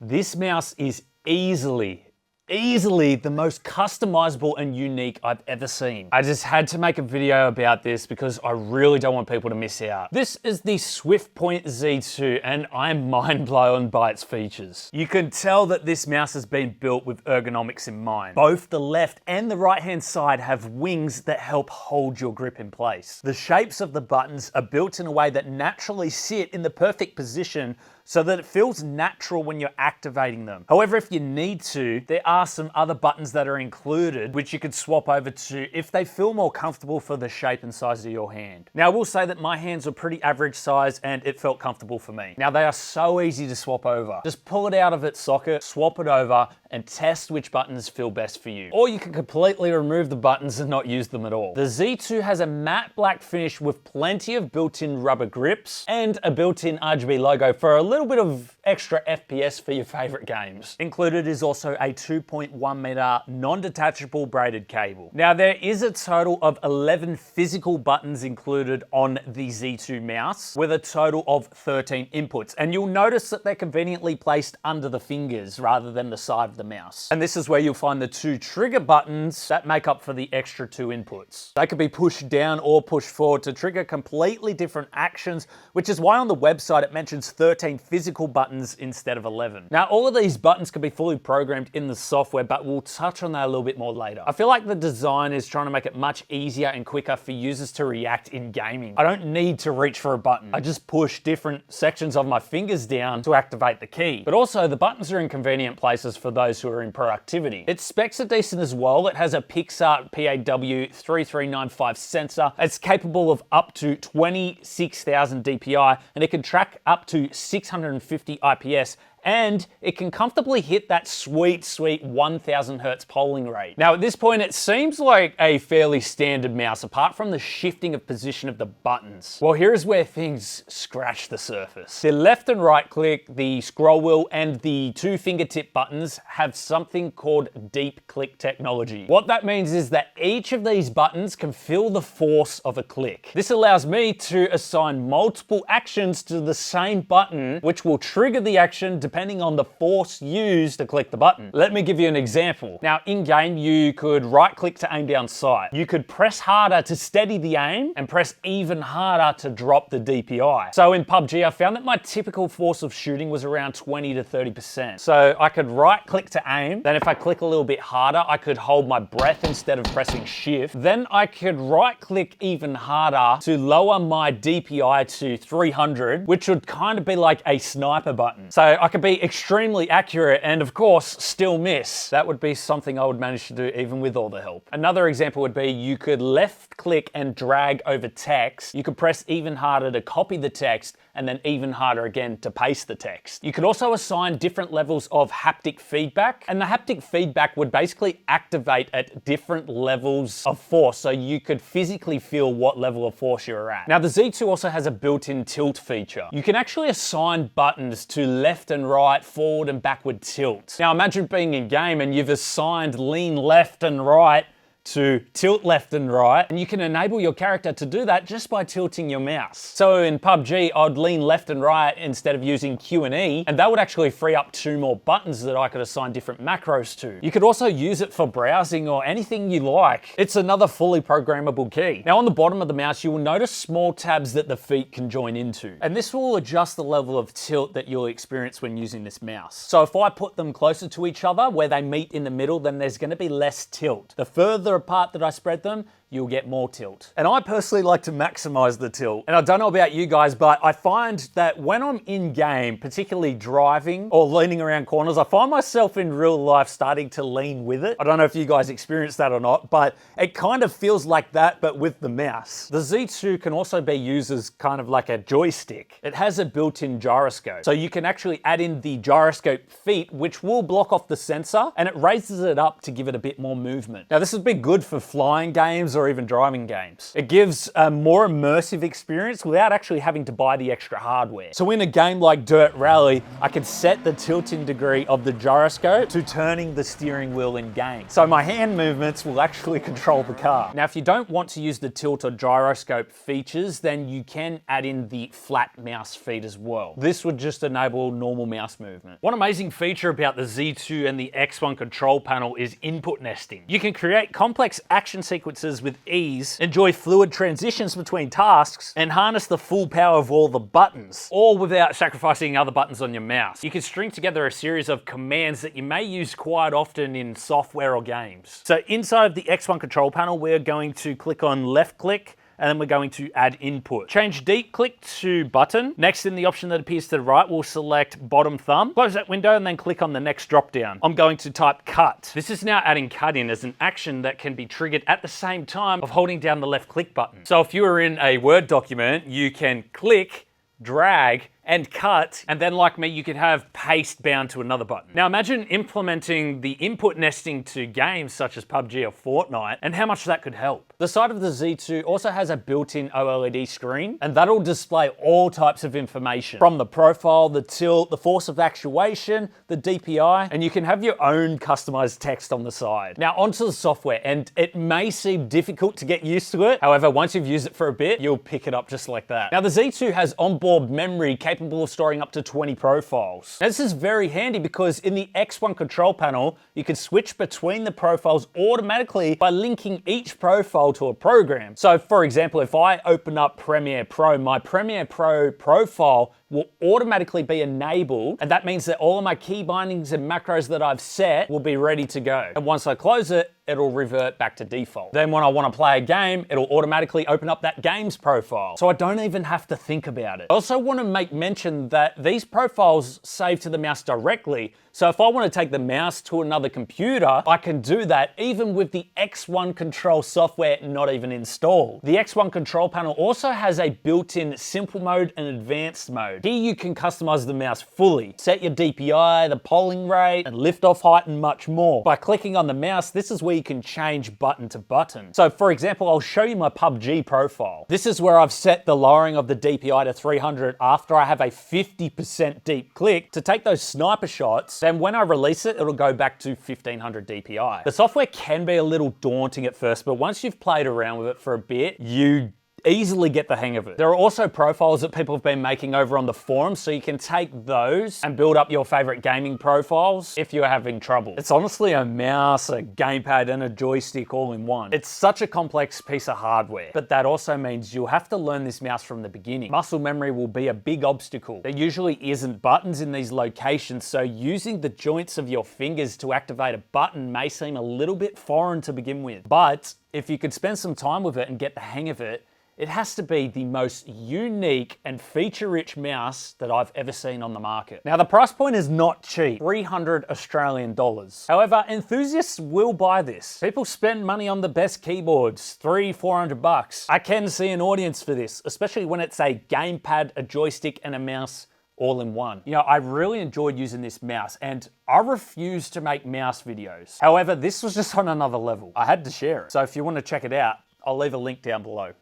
This mouse is easily the most customizable and unique I've ever seen. I just had to make a video about this because I really don't want people to miss out. This is the Swiftpoint Z2 and I'm mind blown by its features. You can tell that this mouse has been built with ergonomics in mind. Both the left and the right hand side have wings that help hold your grip in place. The shapes of the buttons are built in a way that naturally sit in the perfect position so that it feels natural when you're activating them. However, if you need to, there are some other buttons that are included which you could swap over to if they feel more comfortable for the shape and size of your hand. Now, I will say that my hands are pretty average size and it felt comfortable for me. Now, they are so easy to swap over. Just pull it out of its socket, swap it over, and test which buttons feel best for you. Or you can completely remove the buttons and not use them at all. The Z2 has a matte black finish with plenty of built-in rubber grips and a built-in RGB logo for a little bit of extra FPS for your favorite games. Included is also a 2.1 meter non-detachable braided cable. Now, there is a total of 11 physical buttons included on the Z2 mouse with a total of 13 inputs. And you'll notice that they're conveniently placed under the fingers rather than the side of the mouse. And this is where you'll find the 2 trigger buttons that make up for the extra 2 inputs. They could be pushed down or pushed forward to trigger completely different actions, which is why on the website it mentions 13 physical buttons instead of 11. Now, all of these buttons can be fully programmed in the software, but we'll touch on that a little bit more later. I feel like the design is trying to make it much easier and quicker for users to react in gaming. I don't need to reach for a button. I just push different sections of my fingers down to activate the key. But also, the buttons are in convenient places for those who are in productivity. Its specs are decent as well. It has a Pixar PAW3395 sensor. It's capable of up to 26,000 DPI, and it can track up to 650 IPS, and it can comfortably hit that sweet 1000 Hertz polling rate. Now, at this point, it seems like a fairly standard mouse, apart from the shifting of position of the buttons. Well, here's where things scratch the surface. The left and right click, the scroll wheel, and the 2 fingertip buttons have something called deep click technology. What that means is that each of these buttons can feel the force of a click. This allows me to assign multiple actions to the same button, which will trigger the action depending on the force used to click the button. Let me give you an example. Now, in game, you could right click to aim down sight. You could press harder to steady the aim and press even harder to drop the DPI. So in PUBG, I found that my typical force of shooting was around 20 to 30%. So I could right click to aim. Then if I click a little bit harder, I could hold my breath instead of pressing shift. Then I could right click even harder to lower my DPI to 300, which would kind of be like a sniper button. So I could be extremely accurate and of course still miss. That would be something I would manage to do even with all the help. Another example would be you could left click and drag over text. You could press even harder to copy the text and then even harder again to paste the text. You could also assign different levels of haptic feedback, and the haptic feedback would basically activate at different levels of force, so you could physically feel what level of force you're at. Now, the Z2 also has a built-in tilt feature. You can actually assign buttons to left and right, forward and backward tilt. Now, imagine being in game and you've assigned lean left and right to tilt left and right, and you can enable your character to do that just by tilting your mouse. So in PUBG, I'd lean left and right instead of using Q and E, and that would actually free up 2 more buttons that I could assign different macros to. You could also use it for browsing or anything you like. It's another fully programmable key. Now, on the bottom of the mouse, you will notice small tabs that the feet can join into, and this will adjust the level of tilt that you'll experience when using this mouse. So if I put them closer to each other where they meet in the middle, then there's going to be less tilt. The further apart that I spread them, you'll get more tilt. And I personally like to maximize the tilt. And I don't know about you guys, but I find that when I'm in game, particularly driving or leaning around corners, I find myself in real life starting to lean with it. I don't know if you guys experience that or not, but it kind of feels like that, but with the mouse. The Z2 can also be used as kind of like a joystick. It has a built-in gyroscope. So you can actually add in the gyroscope feet, which will block off the sensor, and it raises it up to give it a bit more movement. Now, this would be good for flying games or even driving games. It gives a more immersive experience without actually having to buy the extra hardware. So in a game like Dirt Rally, I can set the tilting degree of the gyroscope to turning the steering wheel in game. So my hand movements will actually control the car. Now, if you don't want to use the tilt or gyroscope features, then you can add in the flat mouse feed as well. This would just enable normal mouse movement. One amazing feature about the Z2 and the X1 control panel is input nesting. You can create complex action sequences with ease, enjoy fluid transitions between tasks, and harness the full power of all the buttons, all without sacrificing other buttons on your mouse. You can string together a series of commands that you may use quite often in software or games. So inside of the X1 control panel, we're going to click on left click, and then we're going to add input. Change deep click to button. Next, in the option that appears to the right, we'll select bottom thumb. Close that window and then click on the next drop down. I'm going to type cut. This is now adding cut in as an action that can be triggered at the same time of holding down the left click button. So if you are in a Word document, you can click, drag, and cut, and then like me, you could have paste bound to another button. Now imagine implementing the input nesting to games such as PUBG or Fortnite, and how much that could help. The side of the Z2 also has a built-in OLED screen, and that'll display all types of information, from the profile, the tilt, the force of actuation, the DPI, and you can have your own customized text on the side. Now onto the software, and it may seem difficult to get used to it. However, once you've used it for a bit, you'll pick it up just like that. Now the Z2 has onboard memory capable of storing up to 20 profiles. Now this is very handy because in the X1 control panel, you can switch between the profiles automatically by linking each profile to a program. So for example, if I open up Premiere Pro, my Premiere Pro profile will automatically be enabled, and that means that all of my key bindings and macros that I've set will be ready to go. And once I close it, it'll revert back to default. Then when I want to play a game, it'll automatically open up that game's profile. So I don't even have to think about it. I also want to make mention that these profiles save to the mouse directly. So if I want to take the mouse to another computer, I can do that even with the X1 control software not even installed. The X1 control panel also has a built-in simple mode and advanced mode. Here you can customize the mouse fully, set your DPI, the polling rate, and lift-off height, and much more. By clicking on the mouse, this is where you can change button to button. So for example, I'll show you my PUBG profile. This is where I've set the lowering of the DPI to 300 after I have a 50% deep click to take those sniper shots. Then when I release it, it'll go back to 1500 DPI. The software can be a little daunting at first, but once you've played around with it for a bit, you easily get the hang of it. There are also profiles that people have been making over on the forums, so you can take those and build up your favorite gaming profiles if you're having trouble. It's honestly a mouse, a gamepad, and a joystick all in one. It's such a complex piece of hardware, but that also means you'll have to learn this mouse from the beginning. Muscle memory will be a big obstacle. There usually isn't buttons in these locations, so using the joints of your fingers to activate a button may seem a little bit foreign to begin with. But if you could spend some time with it and get the hang of it, it has to be the most unique and feature-rich mouse that I've ever seen on the market. Now, the price point is not cheap, 300 Australian dollars. However, enthusiasts will buy this. People spend money on the best keyboards, $300-400 bucks. I can see an audience for this, especially when it's a gamepad, a joystick, and a mouse all in one. You know, I really enjoyed using this mouse, and I refuse to make mouse videos. However, this was just on another level. I had to share it. So if you want to check it out, I'll leave a link down below.